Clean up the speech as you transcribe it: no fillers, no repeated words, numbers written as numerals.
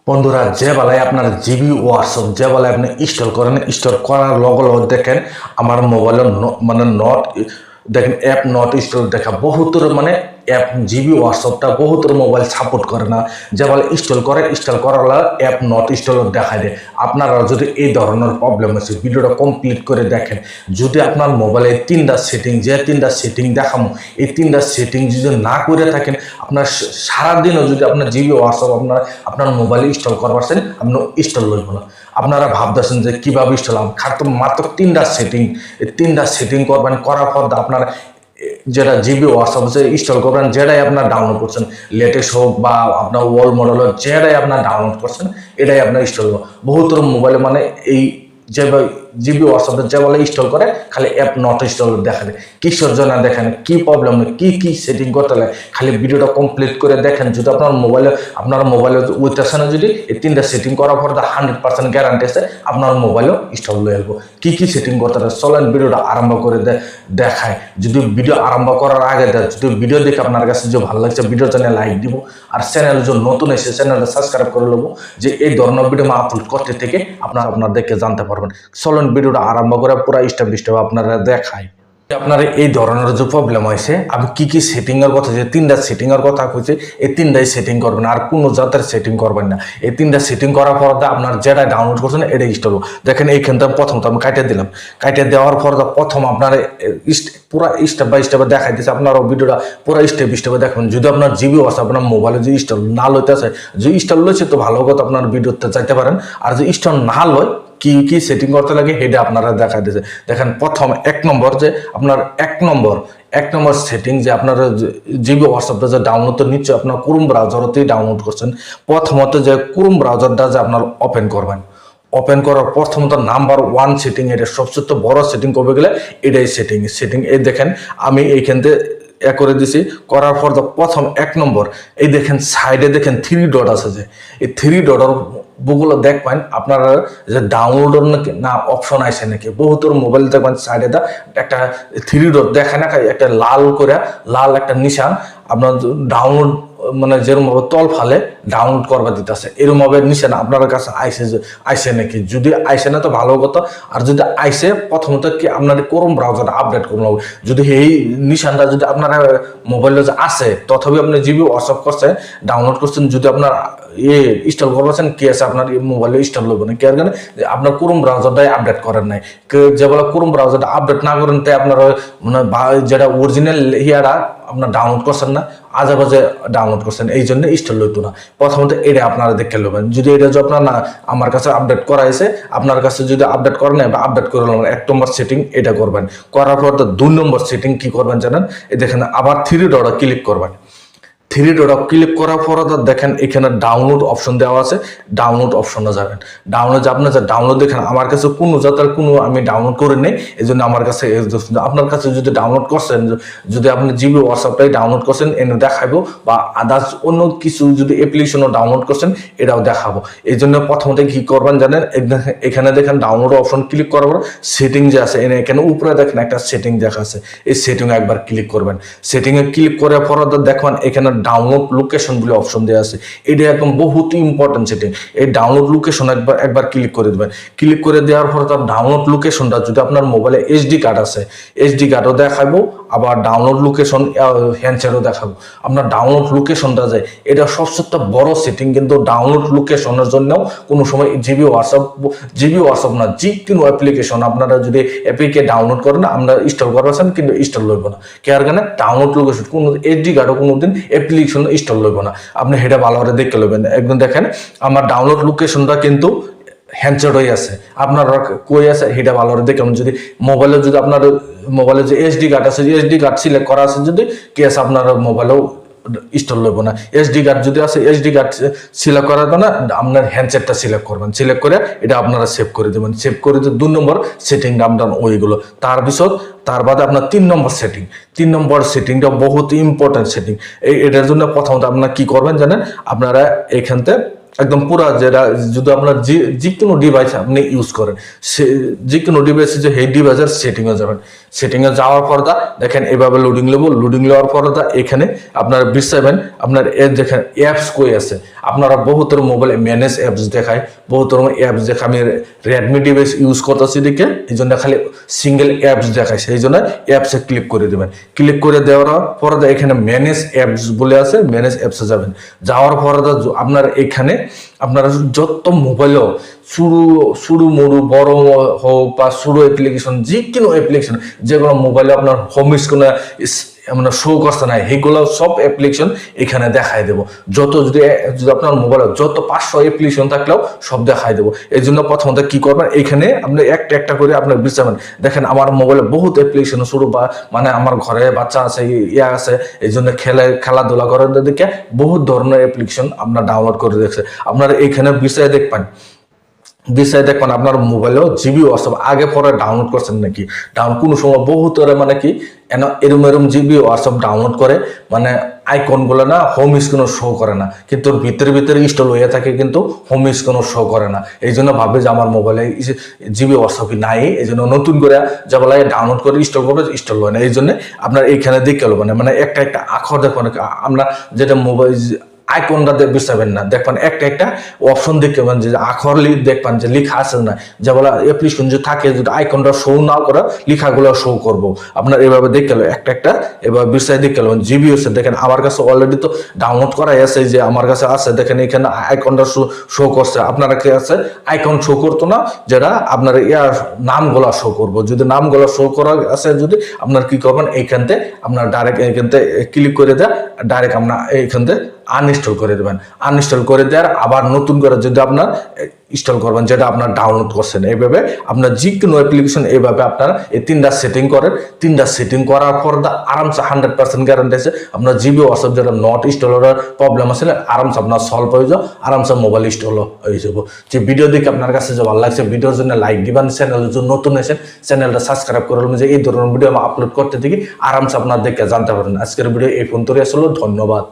বন্ধুরা যে বেলায় আপনার জিবি হোয়াটসঅ্যাপ যে বেলায় আপনি ইনস্টল করেন, ইনস্টল করার লগে লগে দেখেন আমার মোবাইলের মানে নট দেখেন অ্যাপ নট ইনস্টল দেখা বহুতর মানে অ্যাপ জিবি হোয়াটসঅ্যাপটা বহুতর মোবাইল সাপোর্ট করে না। যে বেলা ইনস্টল করে ইনস্টল করার অ্যাপ নট ইনস্টল দেখায় দেয়। আপনারা যদি এই ধরনের প্রবলেম আছে ভিডিওটা কমপ্লিট করে দেখেন। যদি আপনার মোবাইলে তিনটা সেটিং দেখামো এই তিনটা সেটিং যদি না করে থাকেন আপনার সারাদিনও যদি আপনার জিবি হোয়াটসঅ্যাপ আপনার মোবাইলে ইনস্টল করবারছেন আপনি ইনস্টল লইব না। আপনারা ভাবতেছেন যে কীভাবে ইনস্টল হবে, মাত্র তিনটা সেটিং, এই তিনটা সেটিং করবেন। করার পর আপনার যেটা জিবি হোয়াটসঅ্যাপ আছে ইনস্টল করবেন, যেটাই আপনার ডাউনলোড করছেন লেটেস্ট হোক বা আপনার ওল্ড মডেল হোক, যেটাই আপনার ডাউনলোড করছেন এটাই আপনার ইনস্টল হবে। বহুতর মোবাইলে মানে এই যে জিবি হোয়াটসঅ্যাপে যে বলে ইনস্টল করে খালি অ্যাপ নট ইনস্টল দেখালে কিসের জন্য দেখেন, কি প্রবলেম, কি সেটিং করতে লাগে খালি ভিডিওটা কমপ্লিট করে দেখেন। যদি আপনার মোবাইলে উইথ না যদি এই তিনটা সেটিং করার পর 100% গ্যারান্টি আছে আপনার মোবাইলও ইনস্টল হয়ে আসবো। কি সেটিং করতে লাগে চলেন ভিডিওটা আরম্ভ করে দেখায়। যদি ভিডিও আরম্ভ করার আগে যদি ভিডিও দেখে আপনার কাছে যে ভালো লাগছে ভিডিও চ্যানেল লাইক দিব, আর চ্যানেল যদি নতুন এসে চ্যানেলটা সাবস্ক্রাইব করে নেবো যে এই ধরনের ভিডিও আপলোড করতে থেকে আপনাদেরকে জানতে পারবেন। চলেন ভিডিওটা আরম্ভ করে পুরো স্টেপ বাই স্টেপ আপনারা দেখায়। আপনার এই ধরনের যে প্রবলেম হয়েছে আমি কি সেটিং এর কথা, যে তিনটা সেটিং এর কথা কইছে এই তিনটাই সেটিং করবেন, আর কোনো জাতের সেটিং করবেন না। এই তিনটা সেটিং করার পর আপনার যেটা ডাউনলোড করছেন এটা ইনস্টল হবে। দেখেন এইখানটা প্রথম তো আমি কাটিয়ে দিলাম, কাটিয়ে দেওয়ার পর প্রথম আপনার পুরো স্টেপ বাই স্টেপে দেখাই দিচ্ছে। আপনারও ভিডিওটা পুরো স্টেপ স্টেপে দেখবেন। যদি আপনার জিবি আছে আপনার মোবাইলে যে ইনস্টল না লইতেছে, যে ইনস্টল লইছে তো ভালো কথা আপনার ভিডিওতে চাইতে পারেন, আর যে ইনস্টল না লয় কি সেটিং করতে লাগে সেটা আপনারা দেখা দিয়েছে। দেখেন প্রথম এক নম্বর যে আপনার এক নম্বর সেটিং যে আপনারা জিবি হোয়াটসঅ্যাপটা যে ডাউনলোড তো নিচ্ছে আপনার ক্রোম ব্রাউজারতেই ডাউনলোড করছেন। প্রথমত যে ক্রোম ব্রাউজারটা যে আপনার ওপেন করবেন, ওপেন করার প্রথমত নাম্বার 1 সেটিং, এটা সবচেয়ে বড় সেটিং করবে গেলে এটাই সেটিং। এই দেখেন আমি এইখান থেকে করে দিছি, করার পর প্রথম এক নম্বর এই দেখেন সাইডে দেখেন 3 ডট আছে, যে এই 3 ডটের বুকগুলো দেখবেন আপনারা যে ডাউনলোডের না অপশন আছে নাকি। বহুতর মোবাইল দেখবেন সাইডে একটা 3 ডট দেখা না, একটা লাল একটা নিশান আপনার ডাউনলোড মানে যেরকম ভাবে তল ফালে ডাউনলোড করবা দিতেছে এরকম ভাবে নিশান আপনার কাছে আইসে নাকি। যদি আইসে না তো ভালো কথা, আর যদি আইসে প্রথমত কি আপনার ক্রোম ব্রাউজার আপডেট করুন। যদি এই নিশানটা যদি আপনার মোবাইলে আছে তথাপি আপনি জিবি হোয়াটসঅ্যাপ করছেন ডাউনলোড করছেন, যদি আপনার ইনস্টল করবেন কি আছে আপনার মোবাইলে ইনস্টল করবে না, কি আর আপনার ক্রোম ব্রাউজারটাই আপডেট করেন নাই। যে বলে ক্রোম ব্রাউজারটা আপডেট না করেন তাই আপনার মানে যেটা অরিজিনাল ইয়ারা আপনার ডাউনলোড করছেন না, আজে বাজে ডাউনলোড করছেন, এই জন্য ইনস্টল হইতো না। প্রথমত এটা আপনারা দেখে নেবেন। যদি এটা যে আপনার না আমার কাছে আপডেট করা হয়েছে, আপনার কাছে যদি আপডেট করেন বা আপডেট করে নেবেন, 1 নম্বর সেটিং এটা করবেন। করার পর 2 নম্বর সেটিং কি করবেন জানেন, এই দেখেন আবার 3 ডটে ক্লিক করবেন। 3 ডট ক্লিক করার পর দেখেন এখানে ডাউনলোড অপশন দেওয়া আছে, ডাউনলোড অপশনে যাবেন। আপনার যে ডাউনলোড দেখেন আমার কাছে কোনো জাতের কোনো আমি ডাউনলোড করে নেই, এই জন্য আমার কাছে আপনার কাছে যদি ডাউনলোড করছেন, যদি আপনি জিবি হোয়াটসঅ্যাপটাই ডাউনলোড করছেন এনে দেখাবো, বা আদার্স অন্য কিছু যদি অ্যাপ্লিকেশনও ডাউনলোড করছেন এটাও দেখাবো। এই জন্য প্রথমত কি করবেন জানেন, এখানে দেখেন ডাউনলোড অপশন ক্লিক করার পর সেটিং যে আছে এখানে উপরে দেখেন একটা সেটিং দেখা আছে, এই সেটিং একবার ক্লিক করবেন। সেটিংয়ে ক্লিক করার পর দেখবেন এখানে ডাউনলোড লোকেশন বলে অপশন দেওয়া আছে, এটা একদম বহুত ইম্পর্টেন্ট সেটিং। এই ডাউনলোড লোকেশন একবার ক্লিক করে দেবেন। ক্লিক করে দেওয়ার পর তার ডাউনলোড লোকেশনটা যদি আপনার মোবাইলে এইচডি কার্ড আছে এইচডি কার্ডও দেখাবো, আবার ডাউনলোড লোকেশন হ্যান্ডসেটও দেখাবো। আপনার ডাউনলোড লোকেশনটা যায় এটা সবচেয়ে বড় সেটিং, কিন্তু ডাউনলোড লোকেশনের জন্যও কোনো সময় জিবি হোয়াটসঅ্যাপ না যে কোনো অ্যাপ্লিকেশন আপনারা যদি অ্যাপিকে ডাউনলোড করেন আমরা ইনস্টল করবেন কিন্তু ইনস্টল লইব না। কে আর কেন ডাউনলোড লোকেশন কোনো এইচডি কার্ডও কোনোদিন অ্যাপ্লিকেশন ইনস্টল লইব না। আপনি সেটা ভালো করে দেখে লইবেন। একদম দেখেন আমার ডাউনলোড লোকেশনটা কিন্তু হ্যান্ডসেট হয়ে আছে, আপনারা কই আছে সেটা ভালো করে দেখুন। যদি মোবাইলে যদি আপনার মোবাইলে যে এসডি কার্ড আছে এসডি কার্ড সিলেক্ট করা আছে, যদি কি আছে আপনার মোবাইলেও ইনস্টল লইব না। এসডি কার্ড যদি আছে এসডি কার্ড সিলেক্ট করার না আপনার হ্যান্ডসেটটা সিলেক্ট করবেন, সিলেক্ট করে এটা আপনারা সেভ করে দেবেন। সেভ করে দিয়ে 2 নম্বর সেটিংটা আপনার ওইগুলো। তার বাদে আপনার 3 নম্বর সেটিংটা বহুত ইম্পর্টেন্ট সেটিং। এটার জন্য প্রথমত আপনারা কি করবেন জানেন, আপনারা এখান থেকে একদম পুরা যেটা যদি আপনার যে কোনো ডিভাইস আপনি ইউজ করেন, সে যে কোনো ডিভাইসে যে এই ডিভাইসের সেটিংয়ে যাবেন, সেটিংয়ে যাওয়ার পর দেখেন এভাবে লোডিং নেওয়ার পর এখানে আপনারা বিশ্রাবেন। আপনার দেখেন অ্যাপস কই আছে, আপনারা বহুতর মোবাইলে ম্যানেজ অ্যাপস দেখায়, বহুতর অ্যাপস দেখে আমি রেডমি ডিভাইস ইউজ করতেছি দিকে, এই জন্য খালি সিঙ্গেল অ্যাপস দেখায়, সেই জন্য অ্যাপসে ক্লিক করে দেবেন। ক্লিক করে দেওয়ার পরে এখানে ম্যানেজ অ্যাপস বলে আছে, ম্যানেজ অ্যাপসে যাবেন। যাওয়ার পরে আপনার এখানে আপনারা যত মোবাইলও শুরু মরু বড় হোক বা শুরু অ্যাপ্লিকেশন, যে কোনো অ্যাপ্লিকেশন যেগুলো মোবাইলে আপনার হোম স্ক্রিনে মানে শো করছে না, এইগুলো সব অ্যাপ্লিকেশন এখানে দেখাই দেবো। যদি আপনার মোবাইলে যত 500 অ্যাপ্লিকেশন থাকলেও সব দেখাই দেবো। এই জন্য প্রথমত কি করবেন, এখানে আপনি একটা একটা করে আপনার বিচারবেন। দেখেন আমার মোবাইলে বহুত অ্যাপ্লিকেশন শুরু, বা মানে আমার ঘরে বাচ্চা আছে, ইয়া আছে, এই জন্য খেলাধুলা করার দিকে বহুত ধরনের অ্যাপ্লিকেশন আপনার ডাউনলোড করে দেখছে। আপনারা এখানে বিষয়ে দেখবেন আপনার মোবাইলেও জিবি হোয়াটসঅ্যাপ আগে পরে ডাউনলোড করছেন নাকি, কোনো সময় বহুত মানে কি এরম জিবি হোয়াটসঅ্যাপ ডাউনলোড করে মানে আইকনগুলো না হোম স্ক্রিনও শো করে না, কিন্তু ভিতরে ইনস্টল হয়ে থাকে, কিন্তু হোম স্ক্রিনও শো করে না। এই জন্য ভাবে যে আমার মোবাইলে জিবি হোয়াটসঅ্যাপ নাই, এই জন্য নতুন করে যা বলা ডাউনলোড করে ইনস্টল হয় না। এই জন্য আপনার এইখানে দেখে মানে একটা একটা আখর দেখবেন, আমরা যেটা মোবাইল আইকনটা বিচারবেন না, দেখবেন একটা একটা অপশন দেখবেন যে আখর দেখবেন যে লেখা আছে না, যেগুলো অ্যাপ্লিকেশন যে থাকে, যদি আইকনটা শো না করে লেখাগুলো শো করবো। আপনার এভাবে দেখে একটা একটা এভাবে বিষয় দেখে জিবি হচ্ছে। দেখেন আমার কাছে অলরেডি তো ডাউনলোড করাই আছে, যে আমার কাছে আছে, দেখেন এখানে আইকনটা শো করছে। আপনারা কি আছে আইকন শো করতো না, যেটা আপনার ইয়ার নামগুলা শো করবো। যদি নামগুলা শো করা আছে, যদি আপনার কি করবেন, এইখান থেকে আপনার ডাইরেক্ট এইখান থেকে ক্লিক করে দেয়, ডাইরেক্ট আপনার এইখান থেকে আনইনস্টল করে দেবেন। আনইনস্টল করে দেওয়ার আবার নতুন করে যদি আপনার ইনস্টল করবেন, যেটা আপনার ডাউনলোড করছেন। এইভাবে আপনার যে কোনো অ্যাপ্লিকেশন এইভাবে আপনারা এই 3টা সেটিং করেন। 3টা সেটিং করার পর আরামসে 100% গ্যারান্টি আছে আপনার জিবি হোয়াটসঅ্যাপ যেটা নট ইনস্টল হওয়ার প্রবলেম আছে, আরামসে আপনার সলভ হয়ে যাও, আরামসে মোবাইল ইনস্টল হয়ে যাবো। যে ভিডিও দেখে আপনার কাছে যে ভালো লাগছে, ভিডিওর জন্য লাইক দিবেন, চ্যানেলের জন্য নতুন এসেন চ্যানেলটা সাবস্ক্রাইব করে যে এই ধরনের ভিডিও আমি আপলোড করতে থাকি, আরামসে আপনার দেখে জানতে পারেন। আজকের ভিডিও এই পর্যন্তই আসলে, ধন্যবাদ।